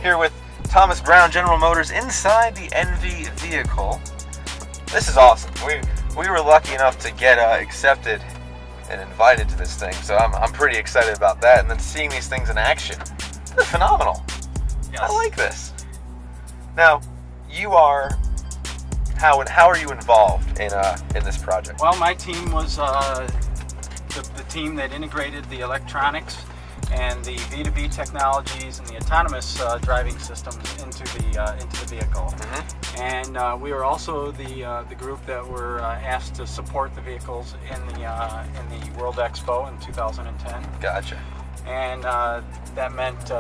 here with Thomas Brown, General Motors, inside the Envy vehicle. This is awesome. We were lucky enough to get accepted and invited to this thing, so I'm pretty excited about that. And then seeing these things in action, they're phenomenal. Yes. I like this. Now, you are. How are you involved in this project? Well, my team was the team that integrated the electronics and the V2V technologies and the autonomous driving systems into the vehicle. Mm-hmm. And we were also the group that were asked to support the vehicles in the World Expo in 2010. Gotcha. And that meant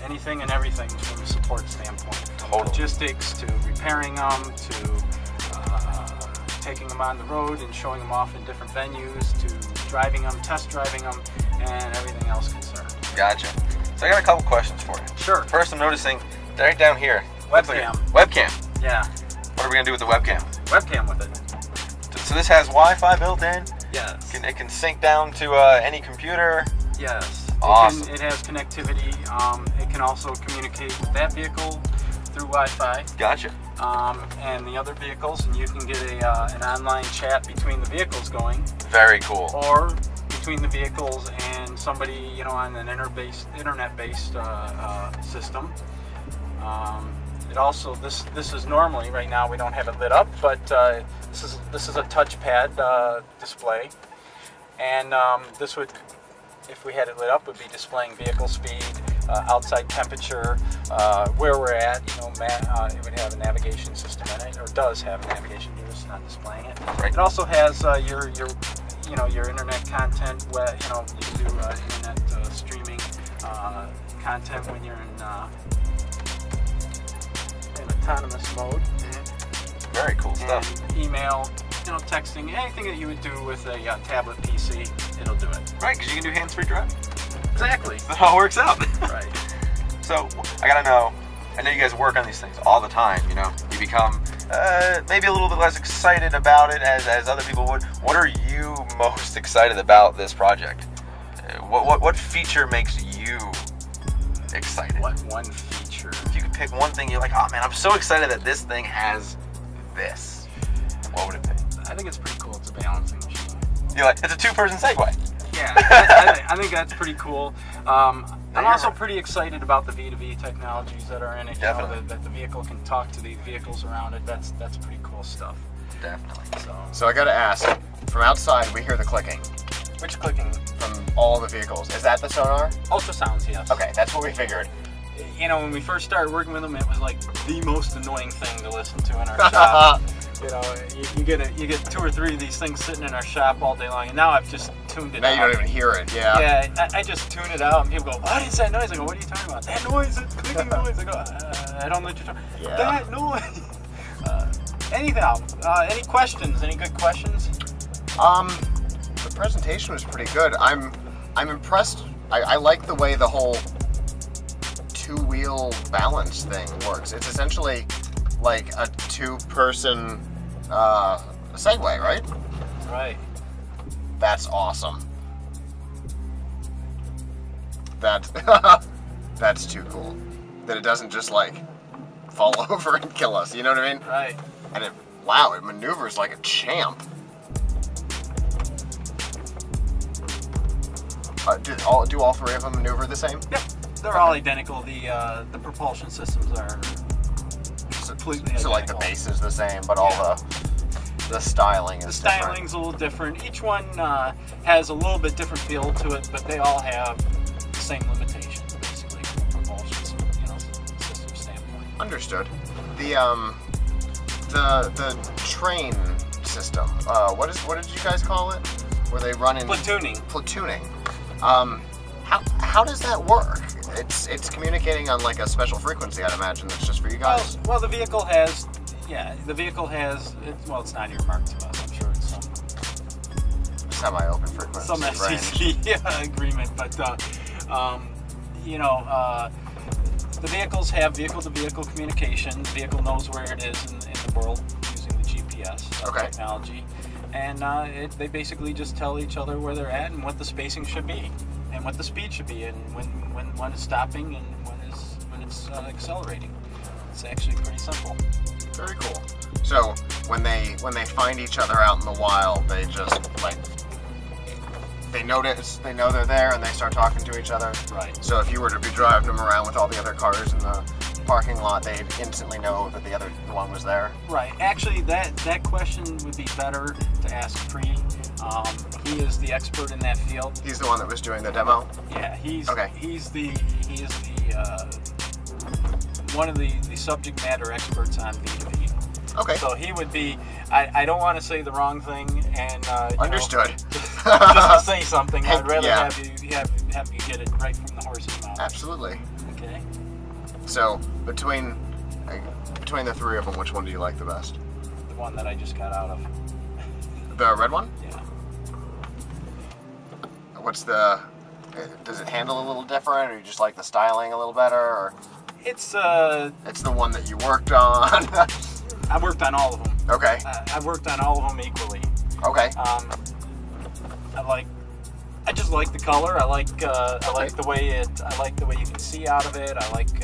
anything and everything from a support standpoint. Totally. Logistics to repairing them to taking them on the road and showing them off in different venues to driving them, test driving them, and everything else concerned. Gotcha. So I got a couple questions for you. Sure. First, I'm noticing right down here. Webcam. Webcam. Yeah. What are we gonna do with the webcam? Webcam with it. So this has Wi-Fi built in? Yes. It can sync down to any computer? Yes. Awesome. It has connectivity. It can also communicate with that vehicle through Wi-Fi. Gotcha. And the other vehicles, and you can get an online chat between the vehicles going. Very cool. Or between the vehicles and somebody, on an internet-based system. It also this is normally right now we don't have it lit up, but this is a touchpad display, and this would, if we had it lit up, would be displaying vehicle speed, outside temperature, where we're at. It would have a navigation system in it, or does have a navigation. You're just not displaying it. Right. It also has your internet content. Where you can do internet streaming content when you're in autonomous mode. Mm-hmm. Very cool stuff. And email, texting, anything that you would do with a tablet PC, it'll do it. Right, because you can do hands-free driving. Exactly. That all works out. Right. So, I gotta know, I know you guys work on these things all the time, You become maybe a little bit less excited about it as other people would. What are you most excited about this project? What feature makes you excited? What one feature? If you could pick one thing, you're like, oh man, I'm so excited that this thing has this. What would it be? I think it's pretty cool. It's a balancing machine. You're like, it's a two-person Segway. Yeah, I think that's pretty cool. I'm also pretty excited about the V2V technologies that are in it. Definitely. That the vehicle can talk to the vehicles around it. That's pretty cool stuff. Definitely. So I gotta ask, from outside we hear the clicking Which clicking? from all the vehicles. Is that the sonar? Ultrasounds, yes. Okay, that's what we figured. When we first started working with them, it was like the most annoying thing to listen to in our shop. You get 2 or 3 of these things sitting in our shop all day long, and now I've just tuned it out. Now you don't even hear it, yeah. Yeah, I just tune it out, and people go, "What is that noise?" I go, "What are you talking about?" "That noise, it's clicking noise." I go, "I don't know what you're talking about." Yeah. That noise. Anyhow, any questions? Any good questions? The presentation was pretty good. I'm impressed. I like the way the whole two-wheel balance thing works. It's essentially like a two-person Segway, right? Right. That's awesome. That's too cool. That it doesn't just like fall over and kill us. You know what I mean? Right. And it maneuvers like a champ. Do all 3 of them maneuver the same? Yep. They're all identical. The propulsion systems are completely identical. So like the base is the same, but all the styling is different. The styling's a little different. Each one has a little bit different feel to it, but they all have the same limitations, basically, from a propulsion system standpoint. Understood. The train system. What did you guys call it? Where they run in Platooning. Platooning. How does that work? It's communicating on like a special frequency, I'd imagine. That's just for you guys. Well, the vehicle has. Yeah, the vehicle has. It's not earmarked to us. I'm sure it's some Semi-open frequency. Some FCC agreement, but the vehicles have vehicle-to-vehicle communication. The vehicle knows where it is in the world using the GPS technology, and they basically just tell each other where they're at and what the spacing should be, and what the speed should be, and when one is stopping and when it's accelerating. It's actually pretty simple. Very cool. So when they find each other out in the wild, they just like they know they're there and they start talking to each other. Right. So if you were to be driving them around with all the other cars in the parking lot, they'd instantly know that the other one was there. Right. Actually, that question would be better to ask Pre. He is the expert in that field. He's the one that was doing the demo. Yeah. He's the one of the subject matter experts on V2V. Okay. So he would be. I don't want to say the wrong thing, and understood. Just to say something, I'd rather Yeah. have you get it right from the horse's mouth. Absolutely. Okay. So between the three of them, which one do you like the best? The one that I just got out of. The red one? Yeah. What's the? Does it handle a little different, or you just like the styling a little better? Or It's it's the one that you worked on. I worked on all of them. Okay. I worked on all of them equally. Okay. I just like the color. I like the way I like the way you can see out of it. I like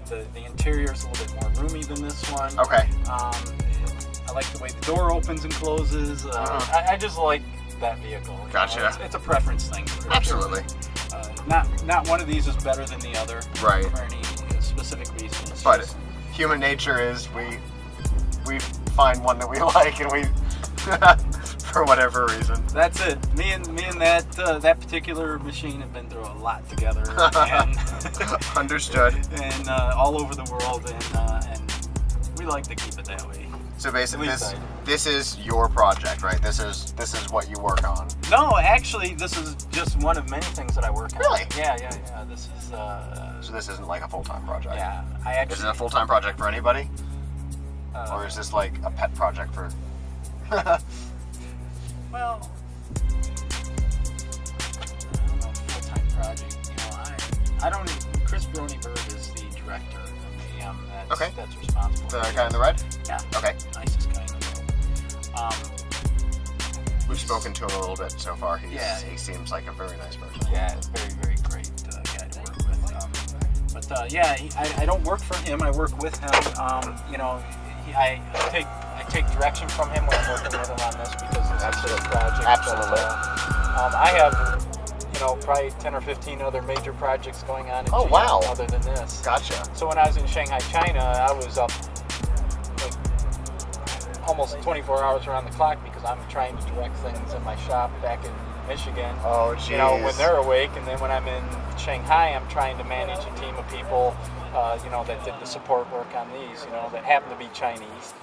the interior is a little bit more roomy than this one. Okay. I like the way the door opens and closes. I just like that vehicle. Gotcha. It's a preference thing. Absolutely. Not one of these is better than the other. Right. For any specific reason. It's But just, human nature is we find one that we like and we for whatever reason. that's it. Me and that particular machine have been through a lot together, and Understood. and all over the world, and we like to keep it that way. So basically, At least this is your project, right? This is what you work on. No, actually, this is just one of many things that I work on. Really? Yeah. This is. So this isn't like a full-time project. Yeah, I actually. Is it a full-time project for anybody, or is this like a pet project for? Well, I don't know, full-time project. I don't. Chris Bronyberg is the director of AM. That's responsible. The guy in the red? Yeah. Okay. Nicest guy in the world. We've spoken to him a little bit so far. He seems like a very nice person. Yeah, very, very great guy to work with. I don't work for him. I work with him. I take direction from him when I'm working with him on this because it's a big project. Absolutely. But, I have, probably 10 or 15 other major projects going on in Oh, GM wow. other than this. Gotcha. So when I was in Shanghai, China, I was up like almost 24 hours around the clock because I'm trying to direct things in my shop back in Michigan. Oh, geez. When they're awake, and then when I'm in Shanghai, I'm trying to manage a team of people, that did the support work on these, that happen to be Chinese.